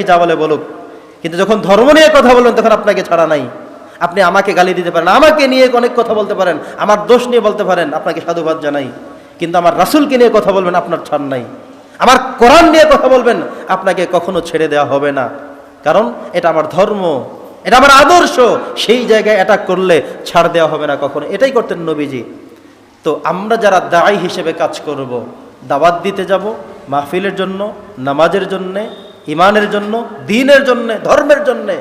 যা বলে বলুক, কিন্তু যখন ধর্ম নিয়ে কথা বলবেন তখন আপনাকে ছাড়া নাই। আপনি আমাকে গালি দিতে পারেন, আমাকে নিয়ে অনেক কথা বলতে পারেন, আমার দোষ নিয়ে বলতে পারেন, আপনাকে সাধুবাদ জানাই। কিন্তু আমার রাসূলকে নিয়ে কথা বলবেন, আপনার ছাড় নাই। আমার কোরআন নিয়ে কথা বলবেন, আপনাকে কখনো ছেড়ে দেওয়া হবে না। কারণ এটা আমার ধর্ম, এটা আমার আদর্শ। সেই জায়গায় অ্যাটাক করলে ছাড় দেওয়া হবে না কখনো। এটাই করতেন নবীজি। তো আমরা যারা দায়ী হিসেবে কাজ করব, দাওয়াত দিতে যাব, মাহফিলের জন্য, নামাজের জন্যে, ইমানের জন্য, দ্বীনের জন্যে, ধর্মের জন্যে,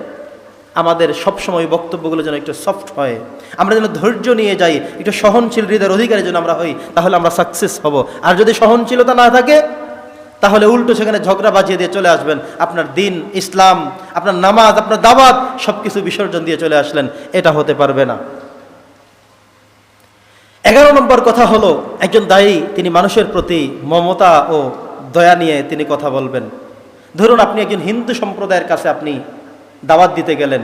আমাদের সবসময় বক্তব্যগুলো যেন একটু সফট হয়, আমরা যেন ধৈর্য নিয়ে যাই, একটু সহনশীল হৃদয়ের অধিকারী যেন আমরা হই, তাহলে আমরা সাকসেস হব। আর যদি সহনশীলতা না থাকে, তাহলে উল্টো সেখানে ঝগড়া বাজিয়ে দিয়ে চলে আসবেন। আপনার দিন, ইসলাম, আপনার নামাজ, আপনার দাওয়াত সব কিছু বিসর্জন দিয়ে চলে আসলেন, এটা হতে পারবে না। 11 নম্বর কথা হলো, একজন দায়ী তিনি মানুষের প্রতি মমতা ও দয়া নিয়ে তিনি কথা বলবেন। ধরুন আপনি একজন হিন্দু সম্প্রদায়ের কাছে আপনি দাওয়াত দিতে গেলেন,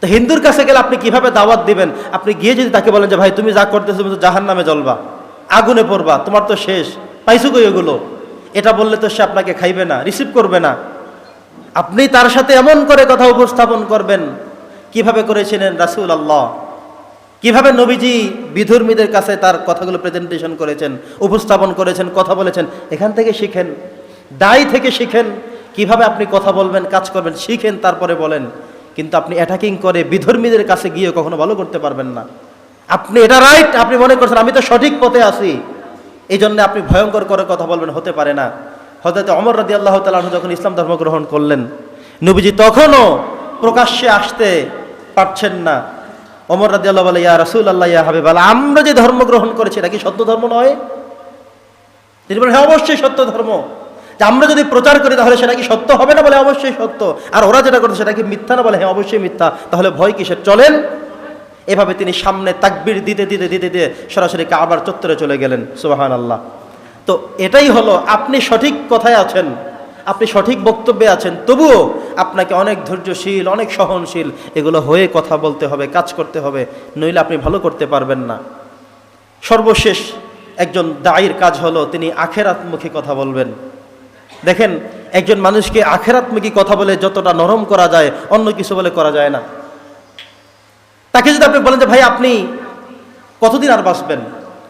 তো হিন্দুর কাছে গেলে আপনি কিভাবে দাওয়াত দিবেন? আপনি গিয়ে যদি তাকে বলেন যে ভাই তুমি যা করতেছো তুমি তো জাহান্নামে জ্বলবা, আগুনে পড়বা, তোমার তো শেষ, পাইছো কই এগুলো, এটা বললে তো সে আপনাকে খাইবে না, রিসিভ করবে না। আপনি তার সাথে এমন করে কথা উপস্থাপন করবেন, কিভাবে করেছিলেন রাসূলুল্লাহ, কিভাবে নবীজি বিধর্মীদের কাছে তার কথাগুলো প্রেজেন্টেশন করেছেন, উপস্থাপন করেছেন, কথা বলেছেন। এখান থেকে শিখেন, দায়ী থেকে শিখেন, কিভাবে আপনি কথা বলবেন, কাজ করবেন, শিখেন, তারপরে বলেন। কিন্তু আপনি অ্যাটাকিং করে বিধর্মীদের কাছে গিয়ে কখনো ভালো করতে পারবেন না। আপনি এটা রাইট, আপনি মনে করছেন আমি তো সঠিক পথে আছি, এই জন্য আপনি ভয়ঙ্কর করে কথা বলবেন, হতে পারে না। হযরত ওমর রাদিয়াল্লাহু তাআলা আনহু যখন ইসলাম ধর্ম গ্রহণ করলেন, নবীজি তখনও প্রকাশ্যে আসতে পারছেন না। ওমর রাদিয়াল্লাহু বলে, ইয়া রাসূলুল্লাহ, ইয়া হাবিবাল্লাহ, আমরা যে ধর্ম গ্রহণ করেছি এটা কি সত্য ধর্ম নয়? তিনি বলেন, হ্যাঁ অবশ্যই সত্য ধর্ম। যে আমরা যদি প্রচার করি তাহলে সেটা কি সত্য হবে না? বলে অবশ্যই সত্য। আর ওরা যেটা করছে সেটা কি মিথ্যা না? বলে হ্যাঁ অবশ্যই মিথ্যা। তাহলে ভয় কিসের, চলেন। এভাবে তিনি সামনে তাকবীর দিতে দিতে দিতে দিতে সরাসরি কাবার চত্বরে চলে গেলেন। সুবহানাল্লাহ। তো এটাই হলো, আপনি সঠিক কথায় আছেন, আপনি সঠিক বক্তব্যে আছেন, তবুও আপনাকে অনেক ধৈর্যশীল, অনেক সহনশীল এগুলো হয়ে কথা বলতে হবে, কাজ করতে হবে, নইলে আপনি ভালো করতে পারবেন না। সর্বশেষ একজন দায়ীর কাজ হলো তিনি আখিরাতমুখী কথা বলবেন। দেখেন, একজন মানুষকে আখিরাতমুখী কথা বলে যতটা নরম করা যায়, অন্য কিছু বলে করা যায় না। তাকে যদি আপনি বলেন যে ভাই আপনি কতদিন আর বাঁচবেন,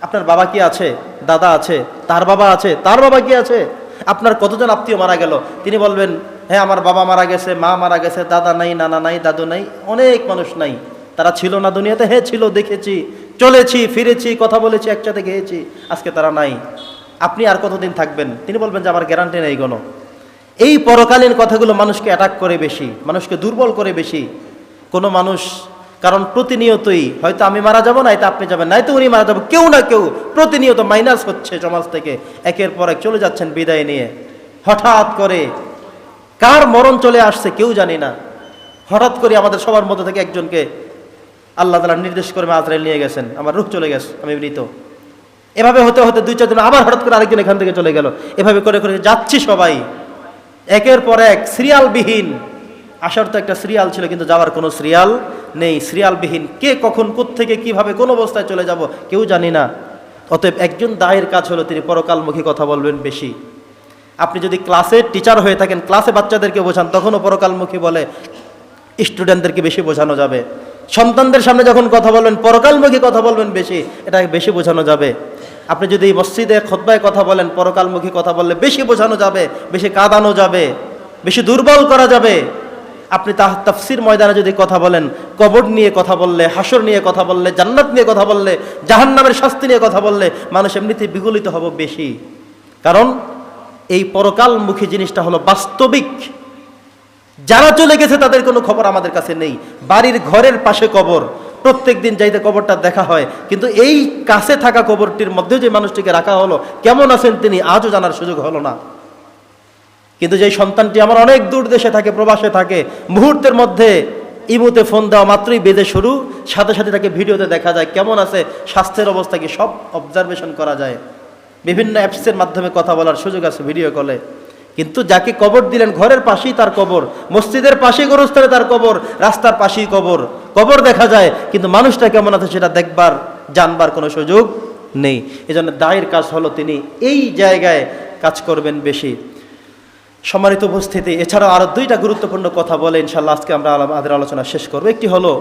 আপনার বাবা কি আছে, দাদা আছে, তার বাবা আছে, তার বাবা কি আছে, আপনার কতজন আত্মীয় মারা গেল, তিনি বলবেন হ্যাঁ আমার বাবা মারা গেছে, মা মারা গেছে, দাদা নাই, নানা নাই, দাদু নাই, অনেক মানুষ নাই। তারা ছিল না দুনিয়াতে? হ্যাঁ ছিল, দেখেছি, চলেছি, ফিরেছি, কথা বলেছি, একসাথে খেয়েছি, আজকে তারা নাই। আপনি আর কতদিন থাকবেন? তিনি বলবেন যে আমার গ্যারান্টি নেই কোনো। এই পরকালীন কথাগুলো মানুষকে অ্যাটাক করে বেশি, মানুষকে দুর্বল করে বেশি। কোনো মানুষ, কারণ প্রতিনিয়তই হয়তো আমি মারা যাবো, না এটা আপনি যাবেন, নাই তো উনি মারা যাবো, কেউ না কেউ প্রতিনিয়ত মাইনাস হচ্ছে সমাজ থেকে, একের পর এক চলে যাচ্ছেন বিদায় নিয়ে। হঠাৎ করে কার মরণ চলে আসছে কেউ জানি না। হঠাৎ করে আমাদের সবার মধ্যে থেকে একজনকে আল্লাহ তাআলা নির্দেশ করে আজরাইল নিয়ে গেছেন, আমার রূহ চলে গেছে, আমি মৃত। এভাবে হতে হতে 2-4 দিন আবার হঠাৎ করে আরেকজন এখান থেকে চলে গেল। এভাবে করে করে যাচ্ছি সবাই একের পর এক, সিরিয়ালবিহীন। আসার তো একটা সিরিয়াল ছিল, কিন্তু যাওয়ার কোনো সিরিয়াল নেই, সিরিয়ালবিহীন। কে কখন কোত্থেকে কিভাবে কোন অবস্থায় চলে যাব কেউ জানি না। অতএব একজন দায়ের কাজ হলো তিনি পরকালমুখী কথা বলবেন বেশি। আপনি যদি ক্লাসে টিচার হয়ে থাকেন, ক্লাসে বাচ্চাদেরকে বোঝান, তখনও পরকালমুখী বলে স্টুডেন্টদেরকে বেশি বোঝানো যাবে। সন্তানদের সামনে যখন কথা বলবেন পরকালমুখী কথা বলবেন বেশি, এটা বেশি বোঝানো যাবে। আপনি যদি মসজিদে খুতবায় কথা বলেন, পরকালমুখী কথা বললে বেশি বোঝানো যাবে, বেশি কাঁদানো যাবে, বেশি দুর্বল করা যাবে। আপনি তাফসীর ময়দানে যদি কথা বলেন, কবর নিয়ে কথা বললে, হাসর নিয়ে কথা বললে, জান্নাত নিয়ে কথা বললে, জাহান্নামের শাস্তি নিয়ে কথা বললে মানুষ এমনিতেই বিগলিত হবে বেশি। কারণ এই পরকালমুখী জিনিসটা হলো বাস্তবিক। যারা চলে গেছে তাদের কোনো খবর আমাদের কাছে নেই। বাড়ির ঘরের পাশে কবর, প্রত্যেক দিন যাইতে কবরটা দেখা হয়, কিন্তু এই কাছে থাকা কবরটির মধ্যে যে মানুষটিকে রাখা হলো, কেমন আছেন তিনি আজও জানার সুযোগ হলো না। কিন্তু যে সন্তানটি আমার অনেক দূর দেশে থাকে, প্রবাসে থাকে, মুহূর্তের মধ্যে ইমুতে ফোন দেওয়া মাত্রই বেজে শুরু, সাথে সাথে তাকে ভিডিওতে দেখা যায় কেমন আছে, স্বাস্থ্যের অবস্থা কি, সব অবজারভেশন করা যায়। বিভিন্ন অ্যাপসের মাধ্যমে কথা বলার সুযোগ আছে ভিডিও কলে। কিন্তু যাকে কবর দিলেন ঘরের পাশেই তার কবর, মসজিদের পাশেই গোরস্থানে তার কবর, রাস্তার পাশেই কবর, কবর দেখা যায়, কিন্তু মানুষটা কেমন আছে সেটা দেখবার জানবার কোনো সুযোগ নেই। এজন্য দায়ের কাজ হলো তিনি এই জায়গায় কাজ করবেন বেশি। সম্মানিত উপস্থিতি, এছাড়াও আরো দুইটা গুরুত্বপূর্ণ কথা বলে ইনশাআল্লাহ আজকে আমরা আমাদের আলোচনা শেষ করব। একটি হলো,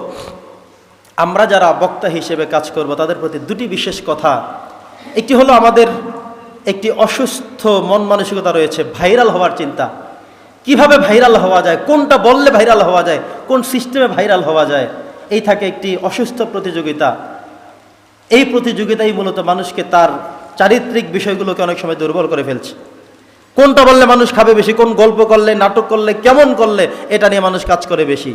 আমরা যারা বক্তা হিসেবে কাজ করব তাদের প্রতি দুটি বিশেষ কথা। একটি হলো, আমাদের একটি অসুস্থ মন মানসিকতা রয়েছে, ভাইরাল হওয়ার চিন্তা। কিভাবে ভাইরাল হওয়া যায়, কোনটা বললে ভাইরাল হওয়া যায়, কোন সিস্টেমে ভাইরাল হওয়া যায়, এই থাকে একটি অসুস্থ প্রতিযোগিতা। এই প্রতিযোগিতাই মূলত মানুষকে তার চারিত্রিক বিষয়গুলোকে অনেক সময় দুর্বল করে ফেলছে। কোনটা বললে মানুষ খাবে বেশি, কোন গল্প করলে, নাটক করলে, কেমন করলে, এটা নিয়ে মানুষ কাজ করে বেশি।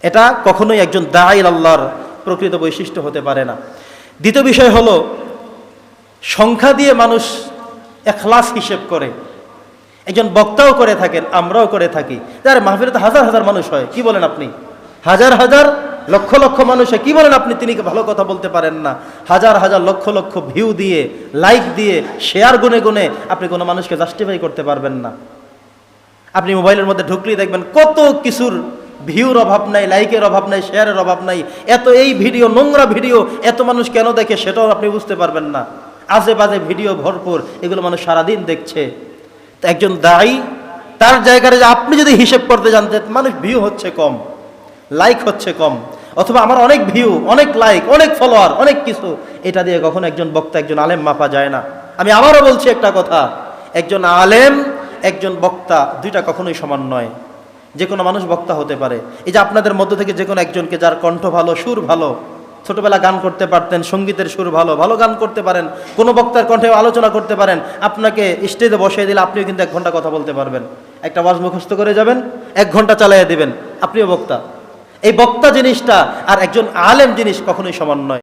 এটা কখনোই একজন দাঈ আল্লাহর প্রকৃত বৈশিষ্ট্য হতে পারে না। দ্বিতীয় বিষয় হলো, সংখ্যা দিয়ে মানুষ ইখলাস হিসেব করে। একজন বক্তাও করে থাকেন, আমরাও করে থাকি। যার মাহফিলে তো হাজার হাজার মানুষ হয়, কি বলেন আপনি? হাজার হাজার লক্ষ লক্ষ মানুষ হয়, কি বলেন আপনি? তিনি ভালো কথা বলতে পারেন না? হাজার হাজার লক্ষ লক্ষ ভিউ দিয়ে, লাইক দিয়ে, শেয়ার গুনে গুনে আপনি কোনো মানুষকে জাস্টিফাই করতে পারবেন না। আপনি মোবাইলের মধ্যে ঢুকলেই দেখবেন কত কিছুর ভিউর অভাব নাই, লাইকের অভাব নাই, শেয়ারের অভাব নাই। এত এই ভিডিও, নোংরা ভিডিও এত মানুষ কেন দেখে সেটাও আপনি বুঝতে পারবেন না। আজে বাজে ভিডিও ভরপুর, এগুলো মানুষ সারাদিন দেখছে। তো একজন দায়ী, তার জায়গায় আপনি যদি হিসেব করতে জানতেন, মানুষ ভিউ হচ্ছে কম, লাইক হচ্ছে কম, অথবা আমার অনেক ভিউ, অনেক লাইক, অনেক ফলোয়ার, অনেক কিছু, এটা দিয়ে কখনো একজন বক্তা, একজন আলেম মাপা যায় না। আমি আবারও বলছি একটা কথা, একজন আলেম, একজন বক্তা, দুইটা কখনোই সমান নয়। যে কোনো মানুষ বক্তা হতে পারে। এই যে আপনাদের মধ্য থেকে যে কোনো একজনকে, যার কণ্ঠ ভালো, সুর ভালো, ছোটবেলা গান করতে পারতেন, সঙ্গীতের সুর ভালো, ভালো গান করতে পারেন, কোনো বক্তার কণ্ঠে আলোচনা করতে পারেন, আপনাকে স্টেজে বসিয়ে দিলে আপনিও কিন্তু 1 ঘন্টা কথা বলতে পারবেন। একটা ওয়াজ মুখস্থ করে যাবেন, 1 ঘন্টা চালিয়ে দিবেন, আপনিও বক্তা। এই বক্তা জিনিসটা আর একজন আলেম জিনিস কখনোই সমান নয়।